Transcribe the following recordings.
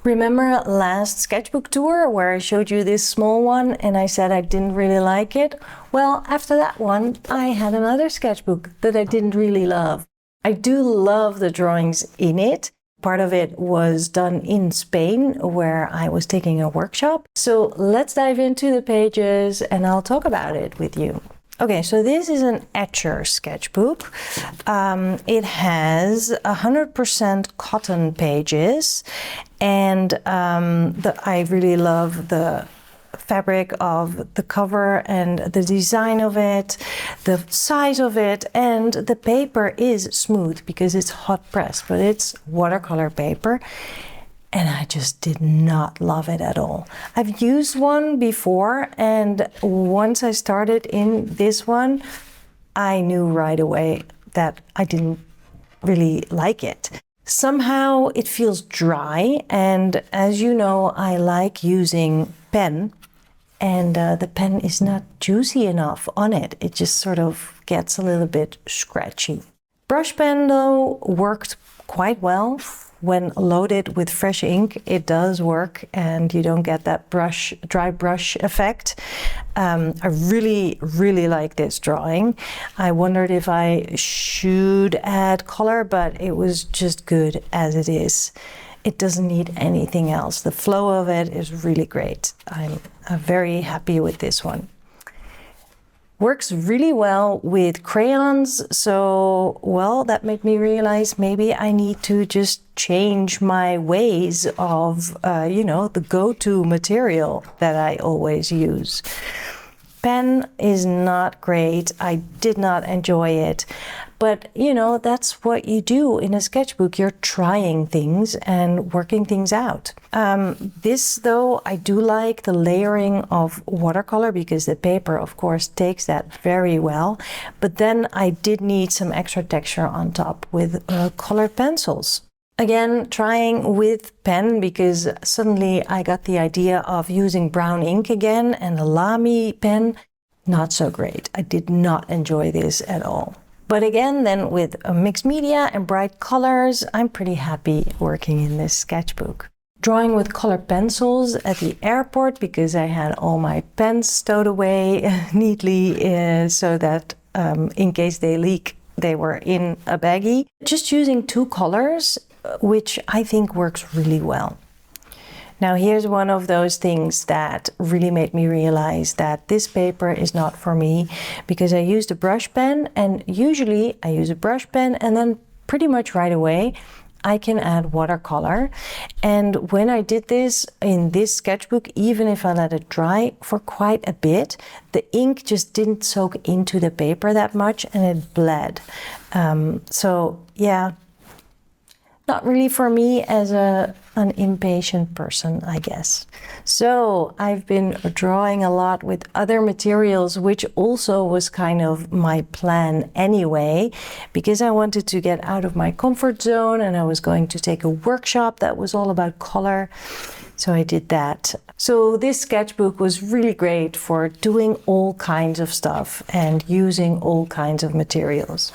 Remember last sketchbook tour where I showed you this small one and I said I didn't really like it? Well, after that one, I had another sketchbook that I didn't really love. I do love the drawings in it. Part of it was done in Spain where I was taking a workshop. So let's dive into the pages and I'll talk about it with you. Okay, so this is an Etchr sketchbook. It has 100% cotton pages, and I really love the fabric of the cover and the design of it, the size of it, and the paper is smooth because it's hot press, but it's watercolor paper. And I just did not love it at all. I've used one before, and once I started in this one, I knew right away that I didn't really like it. Somehow it feels dry, and as you know, I like using pen, and the pen is not juicy enough on it. It just sort of gets a little bit scratchy. Brush pen though worked quite well. When loaded with fresh ink, it does work and you don't get that dry brush effect. I really like this drawing. I wondered if I should add color, but it was just good as it is. It doesn't need anything else. The flow of it is really great. I'm very happy with this one. Works really well with crayons, so, well, that made me realize maybe I need to just change my ways of, the go-to material that I always use. Pen is not great. I did not enjoy it. But, that's what you do in a sketchbook. You're trying things and working things out. This, though, I do like the layering of watercolor because the paper, of course, takes that very well. But then I did need some extra texture on top with colored pencils. Again, trying with pen because suddenly I got the idea of using brown ink again, and a Lamy pen, not so great. I did not enjoy this at all. But again, then with mixed media and bright colors, I'm pretty happy working in this sketchbook. Drawing with colored pencils at the airport because I had all my pens stowed away neatly so that in case they leak, they were in a baggie. Just using two colors, which I think works really well. Now here's one of those things that really made me realize that this paper is not for me because I used a brush pen, and usually I use a brush pen and then pretty much right away I can add watercolor. And when I did this in this sketchbook, even if I let it dry for quite a bit, the ink just didn't soak into the paper that much and it bled. So yeah, not really for me as an impatient person, I guess. So I've been drawing a lot with other materials, which also was kind of my plan anyway, because I wanted to get out of my comfort zone and I was going to take a workshop that was all about color. So I did that. So this sketchbook was really great for doing all kinds of stuff and using all kinds of materials.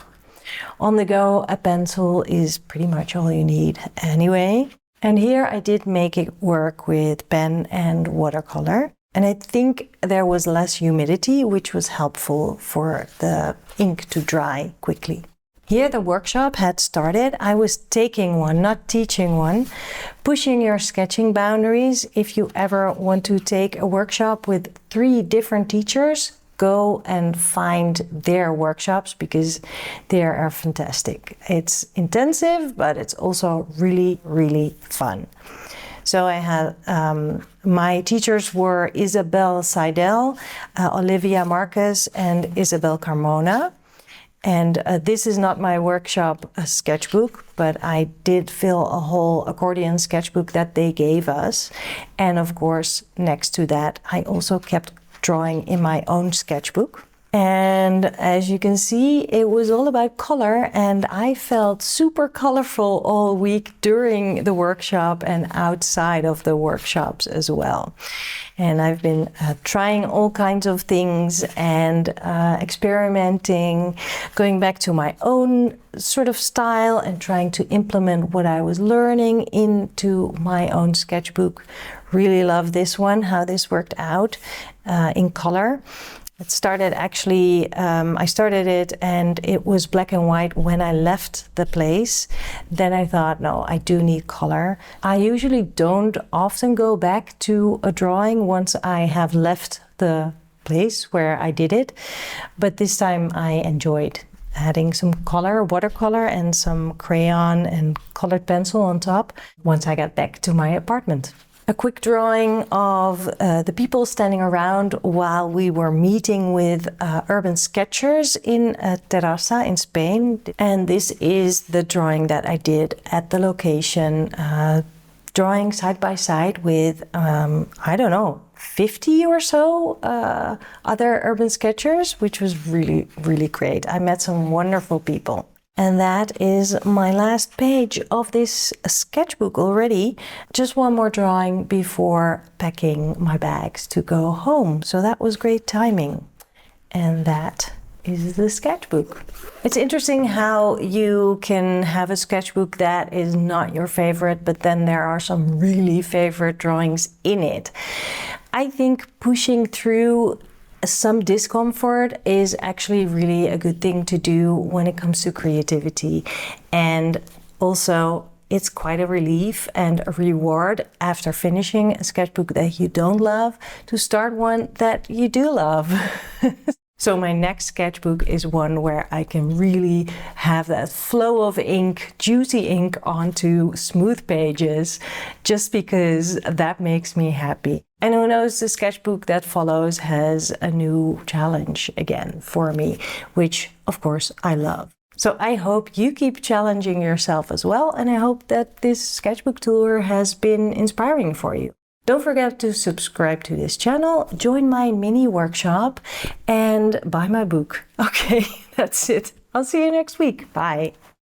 On the go, a pencil is pretty much all you need anyway. And here I did make it work with pen and watercolor. And I think there was less humidity, which was helpful for the ink to dry quickly. Here the workshop had started. I was taking one, not teaching one. Pushing your sketching boundaries. If you ever want to take a workshop with 3 different teachers, go and find their workshops because they are fantastic. It's intensive, but it's also really, really fun. So I had, my teachers were Isabel Sidell, Olivia Marcus, and Isabel Carmona. And this is not my workshop sketchbook, but I did fill a whole accordion sketchbook that they gave us. And of course, next to that, I also kept drawing in my own sketchbook. And as you can see, it was all about color, and I felt super colorful all week during the workshop and outside of the workshops as well. And I've been trying all kinds of things and experimenting, going back to my own sort of style and trying to implement what I was learning into my own sketchbook. Really love this one, how this worked out in color. It started actually, I started it and it was black and white when I left the place. Then I thought, no, I do need color. I usually don't often go back to a drawing once I have left the place where I did it. But this time I enjoyed adding some color, watercolor, and some crayon and colored pencil on top once I got back to my apartment. A quick drawing of the people standing around while we were meeting with urban sketchers in Terrassa in Spain. And this is the drawing that I did at the location, drawing side by side with, I don't know, 50 or so other urban sketchers, which was really, really great. I met some wonderful people. And that is my last page of this sketchbook already. Just one more drawing before packing my bags to go home. So that was great timing. And that is the sketchbook. It's interesting how you can have a sketchbook that is not your favorite, but then there are some really favorite drawings in it. I think pushing through some discomfort is actually really a good thing to do when it comes to creativity. And also, it's quite a relief and a reward after finishing a sketchbook that you don't love to start one that you do love. So my next sketchbook is one where I can really have that flow of ink, juicy ink onto smooth pages, just because that makes me happy. And who knows, the sketchbook that follows has a new challenge again for me, which of course I love. So I hope you keep challenging yourself as well, and I hope that this sketchbook tour has been inspiring for you. Don't forget to subscribe to this channel, join my mini workshop, and buy my book. Okay, that's it. I'll see you next week. Bye.